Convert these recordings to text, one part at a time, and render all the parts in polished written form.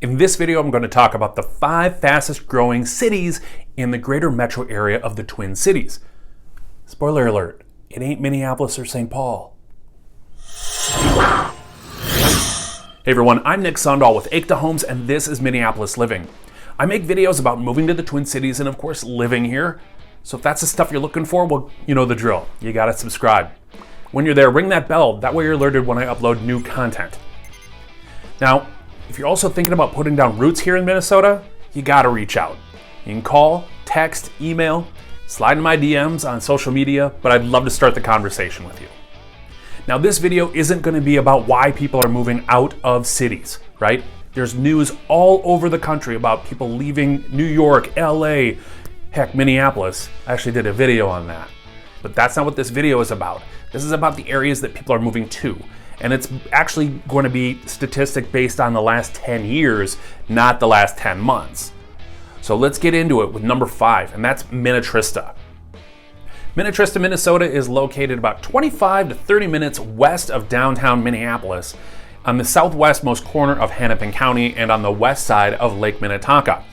In this video, I'm going to talk about the 5 fastest growing cities in the greater metro area of the Twin Cities. Spoiler alert, it ain't Minneapolis or St. Paul. Hey everyone, I'm Nick Sundahl with Acta Homes, and this is Minneapolis Living. I make videos about moving to the Twin Cities and of course living here. So if that's the stuff you're looking for, well, you know the drill. You gotta subscribe. When you're there, ring that bell. That way you're alerted when I upload new content. Now, if you're also thinking about putting down roots here in Minnesota, you gotta reach out. You can call, text, email, slide in my DMs on social media, but I'd love to start the conversation with you. Now, this video isn't gonna be about why people are moving out of cities, right? There's news all over the country about people leaving New York, LA, heck, Minneapolis. I actually did a video on that. But that's not what this video is about. This is about the areas that people are moving to. And it's actually going to be statistic based on the last 10 years, not the last 10 months. So let's get into it with number 5, and that's Minnetrista. Minnetrista, Minnesota is located about 25 to 30 minutes west of downtown Minneapolis, on the southwestmost corner of Hennepin County and on the west side of Lake Minnetonka.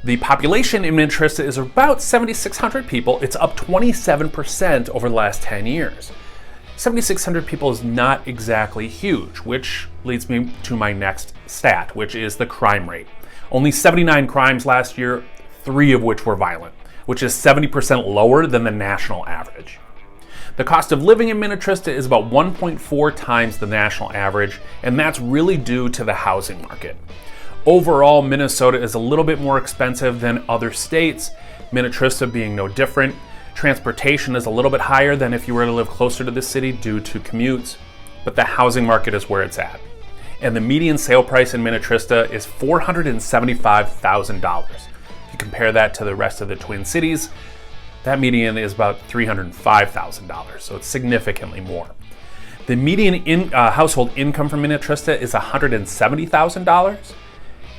The population in Minnetrista is about 7,600 people. It's up 27% over the last 10 years. 7,600 people is not exactly huge, which leads me to my next stat, which is the crime rate. Only 79 crimes last year, 3 of which were violent, which is 70% lower than the national average. The cost of living in Minnetrista is about 1.4 times the national average, and that's really due to the housing market. Overall, Minnesota is a little bit more expensive than other states, Minnetrista being no different. Transportation is a little bit higher than if you were to live closer to the city due to commutes, but the housing market is where it's at. And the median sale price in Minnetrista is $475,000. If you compare that to the rest of the Twin Cities, that median is about $305,000, so it's significantly more. The median household income for Minnetrista is $170,000,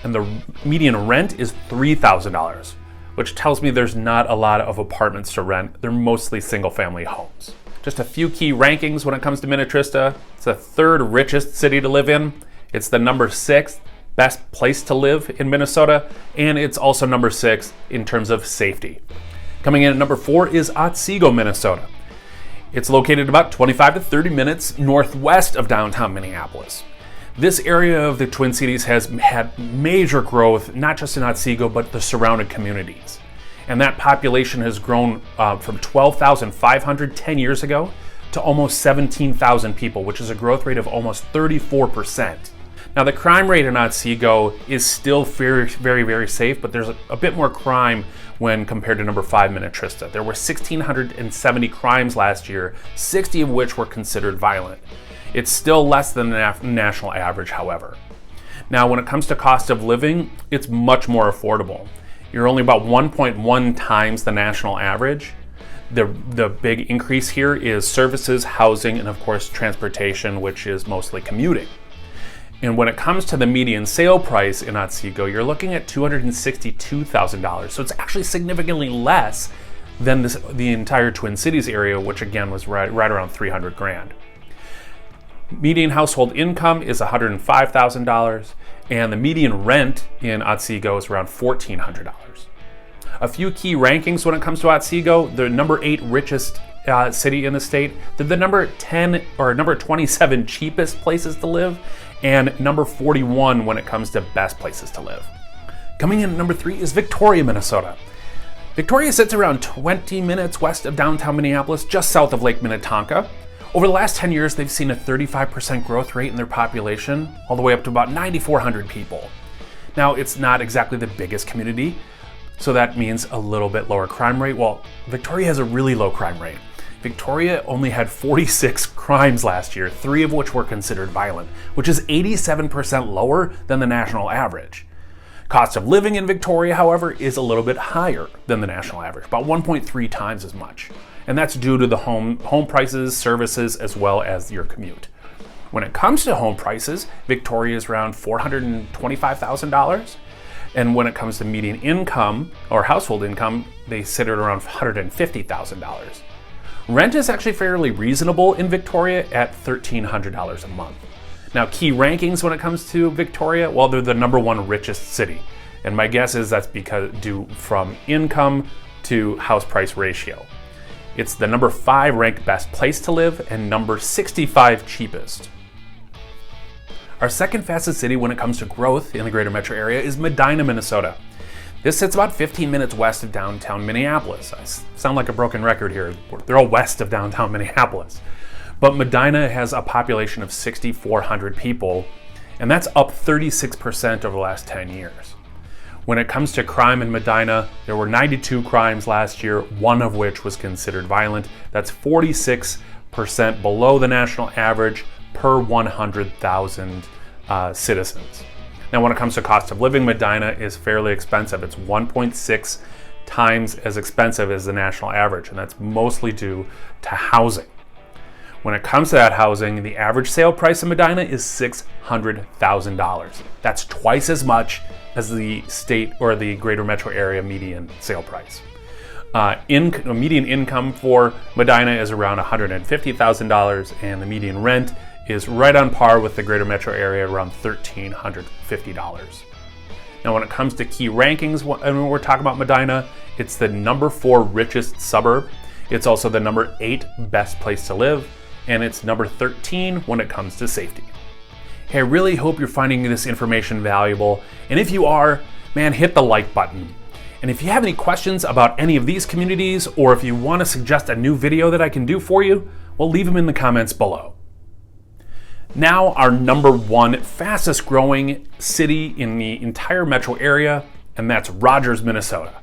and the median rent is $3,000. Which tells me there's not a lot of apartments to rent. They're mostly single-family homes. Just a few key rankings when it comes to Minnetrista. It's the 3rd richest city to live in. It's the number 6th best place to live in Minnesota, and it's also number 6 in terms of safety. Coming in at number 4 is Otsego, Minnesota. It's located about 25 to 30 minutes northwest of downtown Minneapolis. This area of the Twin Cities has had major growth, not just in Otsego, but the surrounding communities. And that population has grown from 12,500 10 years ago to almost 17,000 people, which is a growth rate of almost 34%. Now, the crime rate in Otsego is still very, very, very safe, but there's a bit more crime when compared to number 5, Minnetrista. There were 1,670 crimes last year, 60 of which were considered violent. It's still less than the national average, however. Now, when it comes to cost of living, it's much more affordable. You're only about 1.1 times the national average. The big increase here is services, housing, and of course transportation, which is mostly commuting. And when it comes to the median sale price in Otsego, you're looking at $262,000. So it's actually significantly less than the entire Twin Cities area, which again was right around $300,000. Median household income is $105,000, and the median rent in Otsego is around $1,400. A few key rankings when it comes to Otsego: the number 8 richest city in the state, they're the number 10 or number 27 cheapest places to live, and number 41 when it comes to best places to live. Coming in at number 3 is Victoria, Minnesota. Victoria sits around 20 minutes west of downtown Minneapolis, just south of Lake Minnetonka. Over the last 10 years, they've seen a 35% growth rate in their population, all the way up to about 9,400 people. Now, it's not exactly the biggest community, so that means a little bit lower crime rate. Well, Victoria has a really low crime rate. Victoria only had 46 crimes last year, 3 of which were considered violent, which is 87% lower than the national average. Cost of living in Victoria, however, is a little bit higher than the national average, about 1.3 times as much. And that's due to the home prices, services, as well as your commute. When it comes to home prices, Victoria is around $425,000. And when it comes to median income or household income, they sit at around $150,000. Rent is actually fairly reasonable in Victoria at $1,300 a month. Now, key rankings when it comes to Victoria, well, they're the #1 richest city. And my guess is that's because due from income to house price ratio. It's the #5 ranked best place to live and #65 cheapest. Our second fastest city when it comes to growth in the greater metro area is Medina, Minnesota. This sits about 15 minutes west of downtown Minneapolis. I sound like a broken record here. They're all west of downtown Minneapolis. But Medina has a population of 6,400 people, and that's up 36% over the last 10 years. When it comes to crime in Medina, there were 92 crimes last year, one of which was considered violent. That's 46% below the national average per 100,000 citizens. Now, when it comes to cost of living, Medina is fairly expensive. It's 1.6 times as expensive as the national average, and that's mostly due to housing. When it comes to that housing, the average sale price in Medina is $600,000. That's twice as much as the state or the greater metro area median sale price. Median income for Medina is around $150,000, and the median rent is right on par with the greater metro area, around $1,350. Now, when it comes to key rankings, when we're talking about Medina, it's the #4 richest suburb. It's also the #8 best place to live, and it's #13 when it comes to safety. Hey, I really hope you're finding this information valuable, and if you are, man, hit the like button. And if you have any questions about any of these communities, or if you want to suggest a new video that I can do for you, well, leave them in the comments below. Now, our #1 fastest growing city in the entire metro area, and that's Rogers, Minnesota.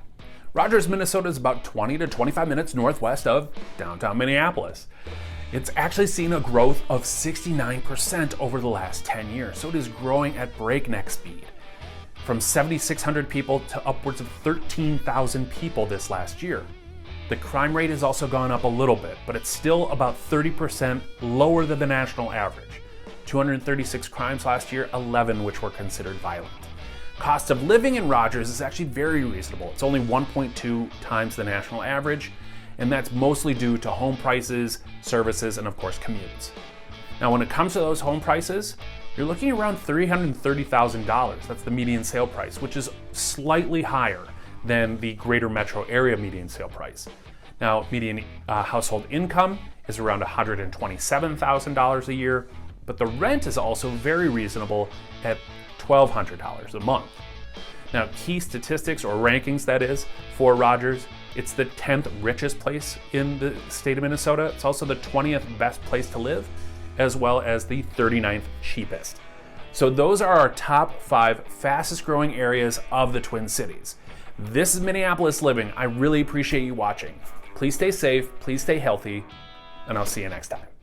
Rogers, Minnesota is about 20 to 25 minutes northwest of downtown Minneapolis. It's actually seen a growth of 69% over the last 10 years, so it is growing at breakneck speed. From 7,600 people to upwards of 13,000 people this last year. The crime rate has also gone up a little bit, but it's still about 30% lower than the national average. 236 crimes last year, 11 which were considered violent. Cost of living in Rogers is actually very reasonable. It's only 1.2 times the national average, and that's mostly due to home prices, services, and of course commutes. Now, when it comes to those home prices, you're looking around $330,000. That's the median sale price, which is slightly higher than the greater metro area median sale price. Now, median household income is around $127,000 a year, but the rent is also very reasonable at $1,200 a month. Now, key statistics or rankings, that is, for Rogers, it's the 10th richest place in the state of Minnesota. It's also the 20th best place to live, as well as the 39th cheapest. So those are our top 5 fastest growing areas of the Twin Cities. This is Minneapolis Living. I really appreciate you watching. Please stay safe, please stay healthy, and I'll see you next time.